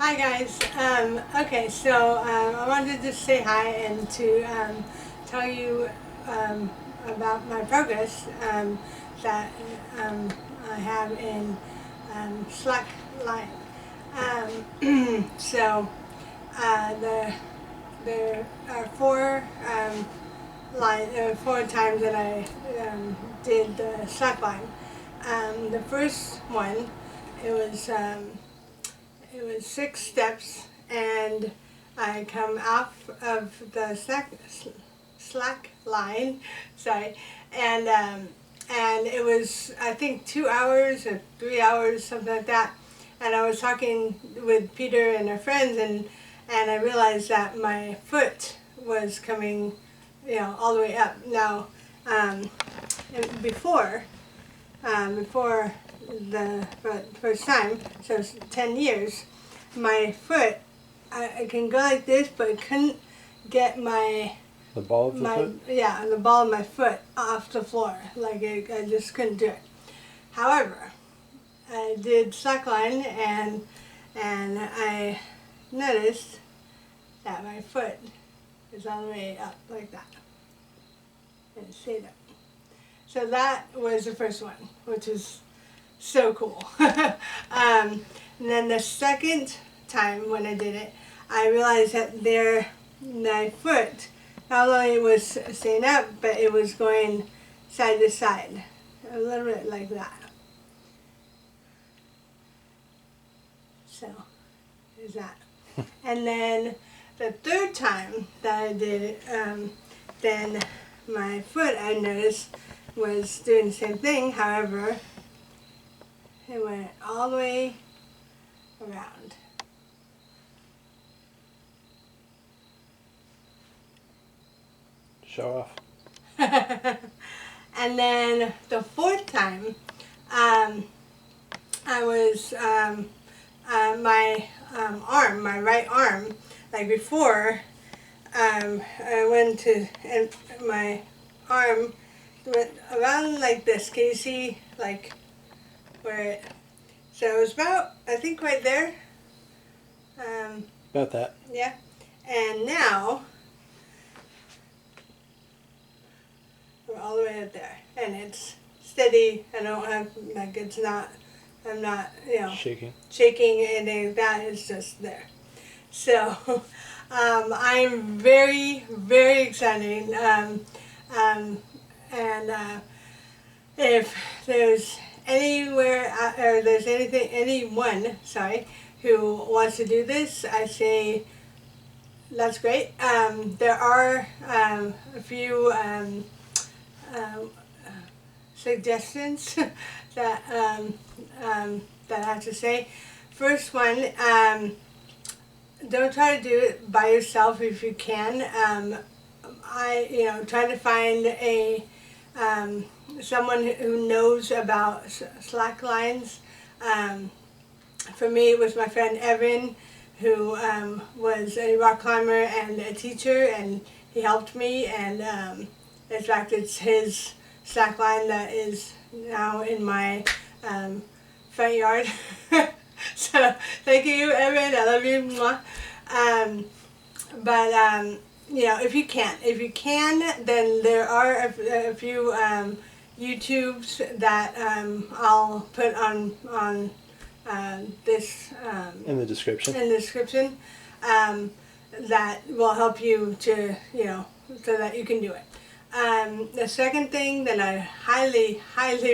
Hi guys. Okay, so I wanted to just say hi and to tell you about my progress that I have in Slackline. So there are four times that I did the Slackline. The first one, it was. It was 6 steps, and I come off of the slack line, sorry, and it was I think 2 hours or 3 hours, something like that. And I was talking with Peter and our friends, and I realized that my foot was coming, all the way up. Now, and before the first time, so it's 10 years, my foot, I can go like this, but I couldn't get The ball of the foot? yeah, the ball of my foot off the floor. Like I just couldn't do it. However, I did slackline, and I noticed that my foot is all the way up like that. And it stayed up. So that was the first one, which is so cool. And then the second time when I did it, I realized that my foot, not only was staying up, but it was going side to side, a little bit like that. So, there's that. And then the third time that I did it, then my foot, I noticed, was doing the same thing. However, it went all the way around. Show off. And then the fourth time, I was my right arm, like before, I went to, and my arm went around like this. Can you see, like, where it, so it was about, I think right there. About that. Yeah. And now, we're all the way up there. And it's steady. I don't have, like, it's not, I'm not, Shaking. shaking anything like that. It's just there. So, I'm very, very excited. And if there's anyone, sorry, who wants to do this, I say that's great. There are a few suggestions that that I have to say. First one, don't try to do it by yourself if you can. Try to find someone who knows about slack lines. For me, it was my friend Evan, who was a rock climber and a teacher, and he helped me. And in fact, it's his slack line that is now in my front yard. So thank you, Evan. I love you. Mwah. But if you can, then there are a few YouTubes that I'll put on this In the description. That will help you to so that you can do it. The second thing that I highly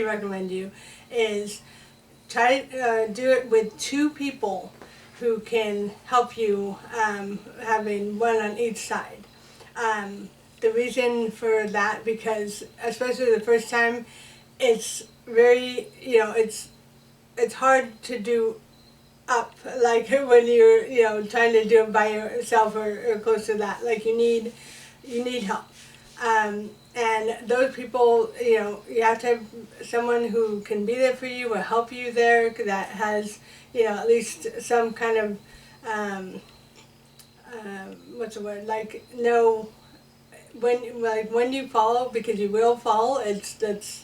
recommend you is try to do it with 2 people who can help you, having one on each side. The reason for that, because especially the first time, it's very, it's hard to do up, like when you're trying to do it by yourself or close to that. Like you need help. And those people, you have to have someone who can be there for you or help you there, that has, at least some kind of, what's the word, like, know when you fall, because you will fall. That's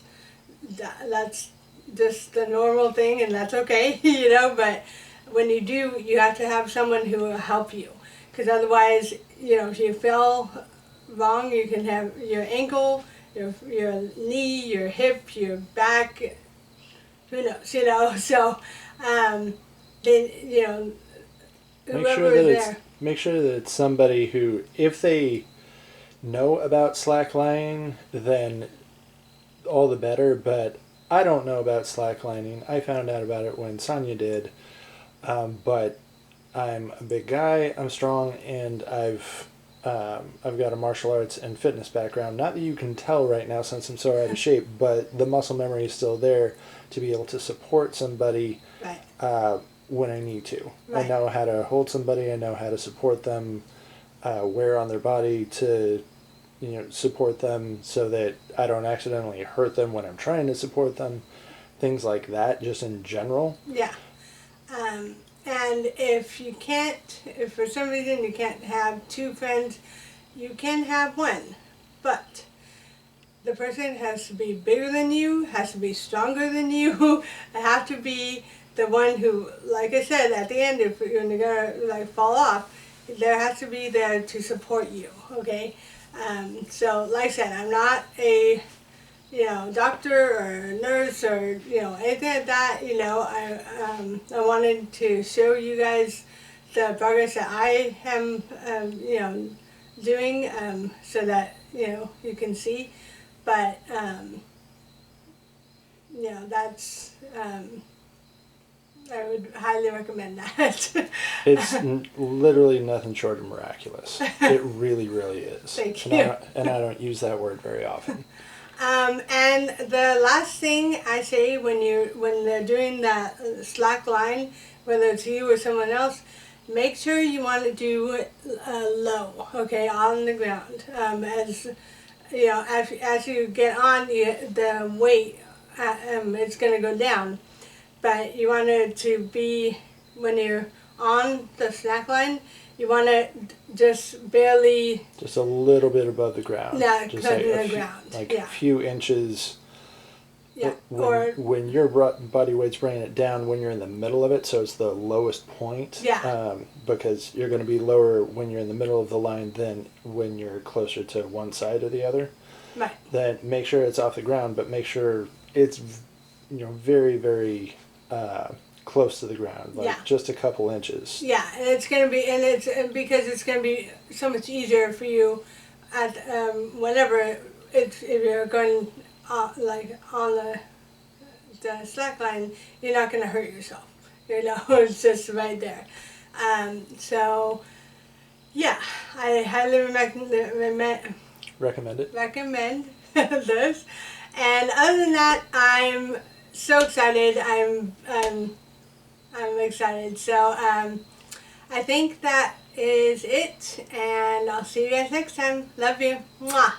just the normal thing, and that's okay, but when you do, you have to have someone who will help you, because otherwise, if you fell wrong, you can have your ankle, your knee, your hip, your back, who knows, so then, whoever is there. Make sure that it's somebody who, if they know about slacklining, then all the better. But I don't know about slacklining. I found out about it when Sonia did. But I'm a big guy. I'm strong, and I've got a martial arts and fitness background. Not that you can tell right now since I'm so out of shape, but the muscle memory is still there to be able to support somebody Right. when I need to. Right. I know how to hold somebody. I know how to support them, where on their body to, support them so that I don't accidentally hurt them when I'm trying to support them. Things like that, just in general. Yeah. And if for some reason you can't have two friends, you can have one. But the person has to be bigger than you, has to be stronger than you, have to be the one who, like I said, at the end, if you're gonna fall off, there has to be there to support you, okay? So like I said, I'm not a doctor or nurse or anything like that. I wanted to show you guys the progress that I am doing, so that you can see. But that's I would highly recommend that. It's literally nothing short of miraculous. It really, really is. Thank you. And I don't use that word very often. And the last thing I say when they're doing that slack line, whether it's you or someone else, make sure you want to do it low, okay, on the ground. As you get on, the weight it's going to go down, but you want it to be, when you're on the slack line, you want to just barely... Just a little bit above the ground. Yeah, just cutting the ground. Like yeah. a few inches. Yeah. When your body weight's bringing it down, when you're in the middle of it, so it's the lowest point. Yeah. Because you're going to be lower when you're in the middle of the line than when you're closer to one side or the other. Right. Then make sure it's off the ground, but make sure it's very, very close to the ground, like just a couple inches. Yeah, and it's going to be, because it's going to be so much easier for you at whenever if you're going like on the slack line, you're not going to hurt yourself. It's just right there. So yeah, I highly recommend this. And other than that, I'm so excited. I'm excited. So I think that is it, and I'll see you guys next time. Love you. Mwah.